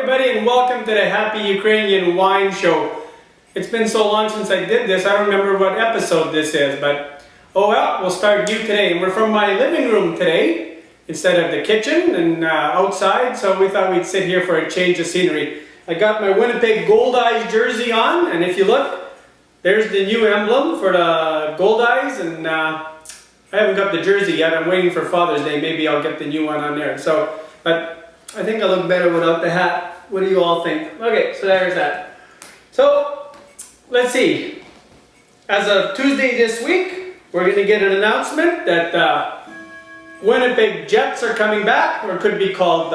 everybody, and welcome to the Happy Ukrainian Wine Show. It's been so long since I did this, I don't remember what episode this is, but oh well, we'll start you today. And we're from my living room today, instead of the kitchen and outside, so we thought we'd sit here for a change of scenery. I got my Winnipeg Gold Eyes jersey on, and if you look, there's the new emblem for the Gold Eyes, and I haven't got the jersey yet. I'm waiting for Father's Day. Maybe I'll get the new one on there. But I think I look better without the hat. What do you all think? Okay, so there's that. So, let's see. As of Tuesday this week, we're going to get an announcement that Winnipeg Jets are coming back, or it could be called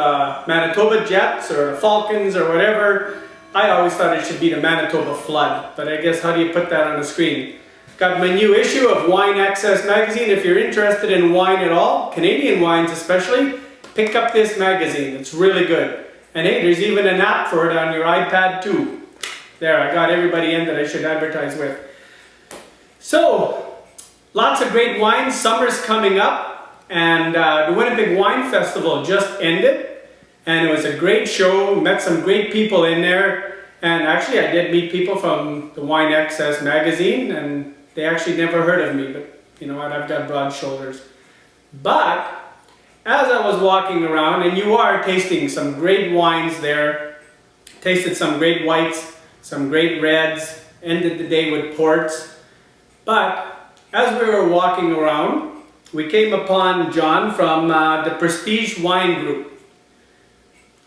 Manitoba Jets or the Falcons or whatever. I always thought it should be the Manitoba Flood, but I guess how do you put that on the screen? Got my new issue of Wine Access magazine. If you're interested in wine at all, Canadian wines especially, pick up this magazine. It's really good. And hey, there's even an app for it on your iPad too. There, I got everybody in that I should advertise with. So, lots of great wines. Summer's coming up, and the Winnipeg Wine Festival just ended. And it was a great show. Met some great people in there. And actually, I did meet people from the Wine Access magazine, and they actually never heard of me. But you know what? I've got broad shoulders. But as I was walking around, and you are tasting some great wines there, tasted some great whites, some great reds, ended the day with ports. But as we were walking around, we came upon John from the Prestige Wine Group.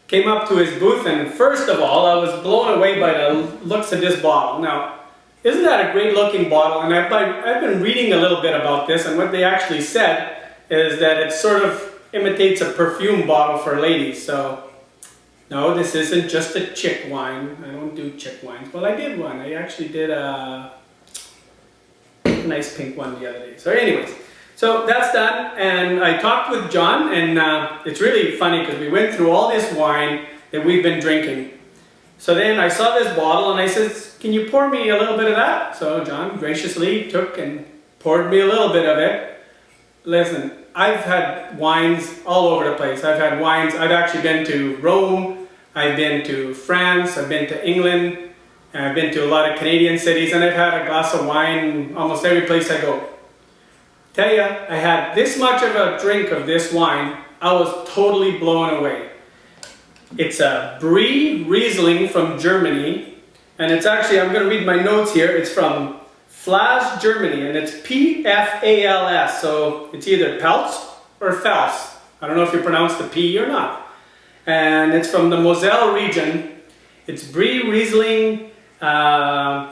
Came up to his booth, and first of all, I was blown away by the looks of this bottle. Now, isn't that a great looking bottle? And I've been reading a little bit about this, and what they actually said is that it sort of imitates a perfume bottle for ladies. So, no, this isn't just a chick wine. I don't do chick wines. Well, I did one. I actually did a nice pink one the other day. So anyways, so that's done, and I talked with John, and it's really funny because we went through all this wine that we've been drinking. So then I saw this bottle, and I said, can you pour me a little bit of that? So John graciously took and poured me a little bit of it. Listen, I've had wines all over the place. I've had wines, I've actually been to Rome, I've been to France, I've been to England, and I've been to a lot of Canadian cities, and I've had a glass of wine almost every place I go. Tell you, I had this much of a drink of this wine, I was totally blown away. It's a Bree Riesling from Germany, and it's actually, I'm going to read my notes here, it's from Flas, Germany, and it's P-F-A-L-S, so it's either Pelz or Fels. I don't know if you pronounce the P or not. And it's from the Moselle region. It's Bree Riesling. I'm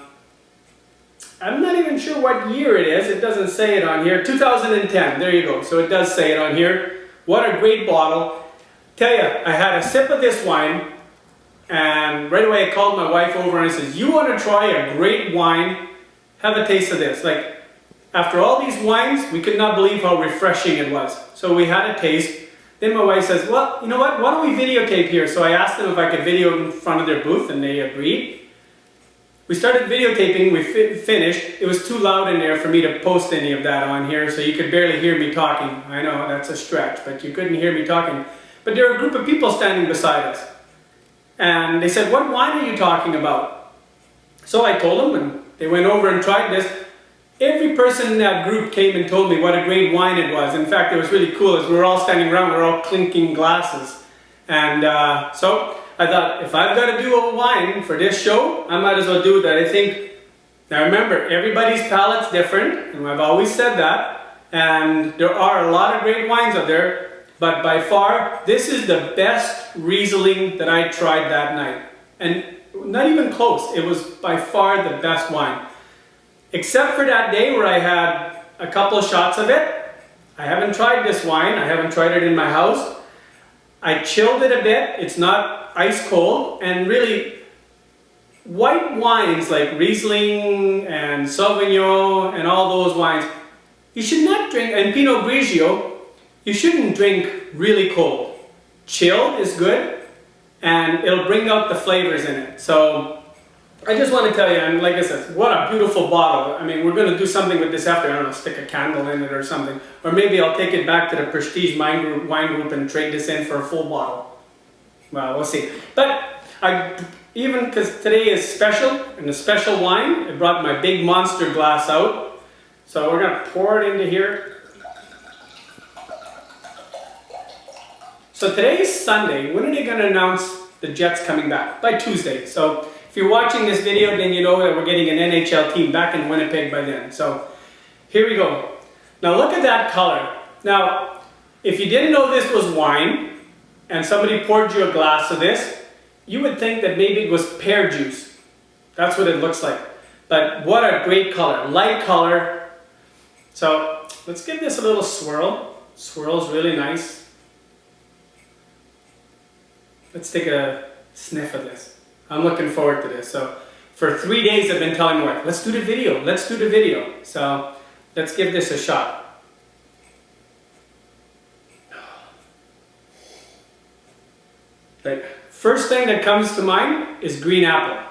not even sure what year it is. It doesn't say it on here. 2010, there you go. So it does say it on here. What a great bottle. Tell you, I had a sip of this wine, and right away I called my wife over and I said, you want to try a great wine? Have a taste of this. Like, after all these wines, we could not believe how refreshing it was. So we had a taste. Then my wife says, well, you know what? Why don't we videotape here? So I asked them if I could video in front of their booth, and they agreed. We started videotaping, we finished. It was too loud in there for me to post any of that on here, so you could barely hear me talking. I know, that's a stretch, but you couldn't hear me talking. But there were a group of people standing beside us. And they said, what wine are you talking about? So I told them, and they went over and tried this. Every person in that group came and told me what a great wine it was. In fact, it was really cool. As we were all standing around, we were all clinking glasses. And so I thought, if I've got to do a wine for this show, I might as well do that. I think, now remember, everybody's palate's different, and I've always said that. And there are a lot of great wines out there, but by far, this is the best Riesling that I tried that night. And not even close. It was by far the best wine. Except for that day where I had a couple of shots of it. I haven't tried this wine. I haven't tried it in my house. I chilled it a bit. It's not ice cold. And really, white wines like Riesling and Sauvignon and all those wines, you should not drink, and Pinot Grigio, you shouldn't drink really cold. Chilled is good, and it'll bring out the flavors in it. So I just want to tell you, and like I said, what a beautiful bottle. I mean, we're going to do something with this after. I don't know, stick a candle in it or something. Or maybe I'll take it back to the Prestige Wine Group and trade this in for a full bottle. Well, we'll see. But Even because today is special, and a special wine, I brought my big monster glass out. So we're going to pour it into here. So today's Sunday. When are they going to announce the Jets coming back? By Tuesday. So if you're watching this video, then you know that we're getting an NHL team back in Winnipeg by then. So here we go. Now look at that color. Now, if you didn't know this was wine, and somebody poured you a glass of this, you would think that maybe it was pear juice. That's what it looks like. But what a great color, light color. So let's give this a little swirl. Swirl's really nice. Let's take a sniff of this. I'm looking forward to this. So for 3 days I've been telling my wife, let's do the video, let's do the video. So let's give this a shot. Like, first thing that comes to mind is green apple.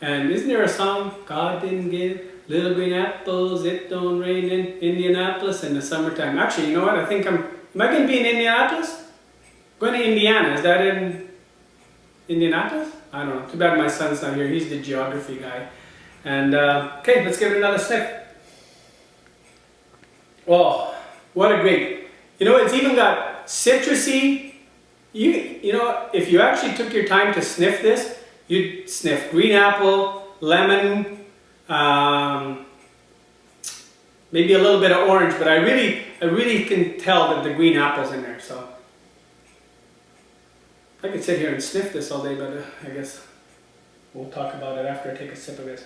And isn't there a song, God didn't give little green apples, it don't rain in Indianapolis in the summertime. Actually, you know what, I think am I going to be in Indianapolis? I'm going to Indiana, is that in Indianapolis? I don't know, too bad my son's not here, he's the geography guy. And, okay, let's give it another sniff. Oh, what a great, you know, it's even got citrusy. You know, if you actually took your time to sniff this, you'd sniff green apple, lemon, maybe a little bit of orange, but I really can tell that the green apple's in there. So I could sit here and sniff this all day, but I guess we'll talk about it after I take a sip of this.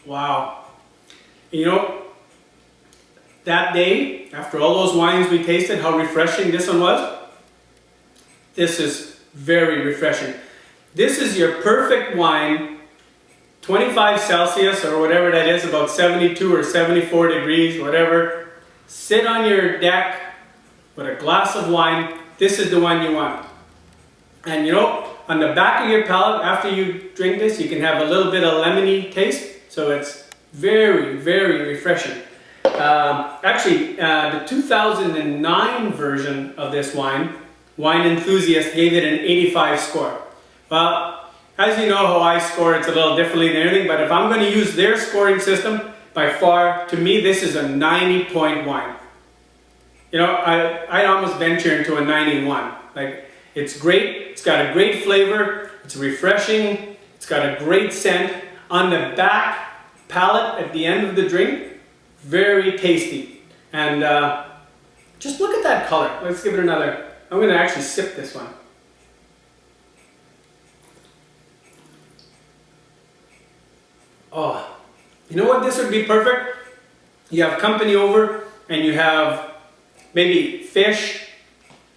Wow. You know, that day, after all those wines we tasted, how refreshing this one was. This is very refreshing. This is your perfect wine, 25 Celsius or whatever that is, about 72 or 74 degrees, whatever. Sit on your deck with a glass of wine. This is the one you want. And you know, on the back of your palate, after you drink this, you can have a little bit of lemony taste. So it's very, very refreshing. Actually, the 2009 version of this wine, Wine Enthusiast gave it an 85 score. Well, as you know how I score, it's a little differently than anything, but if I'm going to use their scoring system, by far, to me, this is a 90-point wine. You know, I'd almost venture into a 91. Like, it's great, it's got a great flavor, it's refreshing, it's got a great scent. On the back palate at the end of the drink, very tasty. And just look at that color. Let's give it another. I'm going to actually sip this one. Oh, you know what, this would be perfect? You have company over and you have maybe fish,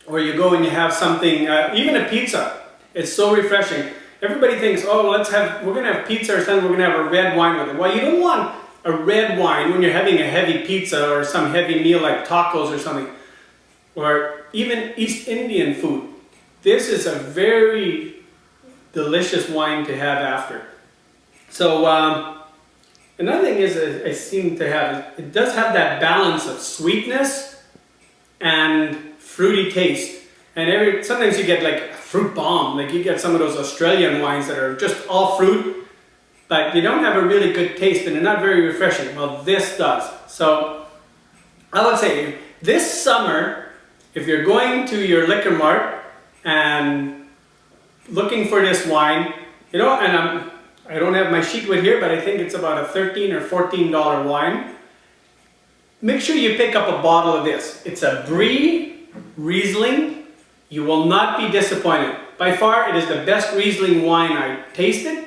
or you go and you have something, even a pizza. It's so refreshing. Everybody thinks, oh, we're going to have pizza or something, we're going to have a red wine with it. Well, you don't want a red wine when you're having a heavy pizza or some heavy meal like tacos or something, or even East Indian food. This is a very delicious wine to have after. So another thing is, I seem to have, it does have that balance of sweetness and fruity taste. And sometimes you get like a fruit bomb, like you get some of those Australian wines that are just all fruit, but you don't have a really good taste and they're not very refreshing. Well, this does. So I would say this summer, if you're going to your liquor mart and looking for this wine, you know, and I don't have my sheet with here, but I think it's about a $13 or $14 wine. Make sure you pick up a bottle of this. It's a Bree Riesling. You will not be disappointed. By far, it is the best Riesling wine I tasted,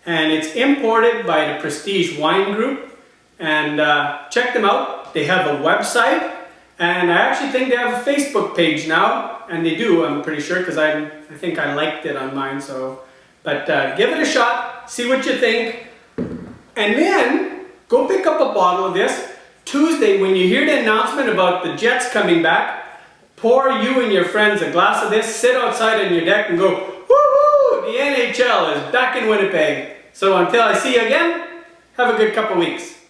and it's imported by the Prestige Wine Group. And check them out. They have a website, and I actually think they have a Facebook page now, and they do, I'm pretty sure, because I think I liked it on mine. So, but give it a shot, see what you think, and then go pick up a bottle of this. Tuesday, when you hear the announcement about the Jets coming back, pour you and your friends a glass of this, sit outside on your deck and go, The NHL is back in Winnipeg. So until I see you again, have a good couple weeks.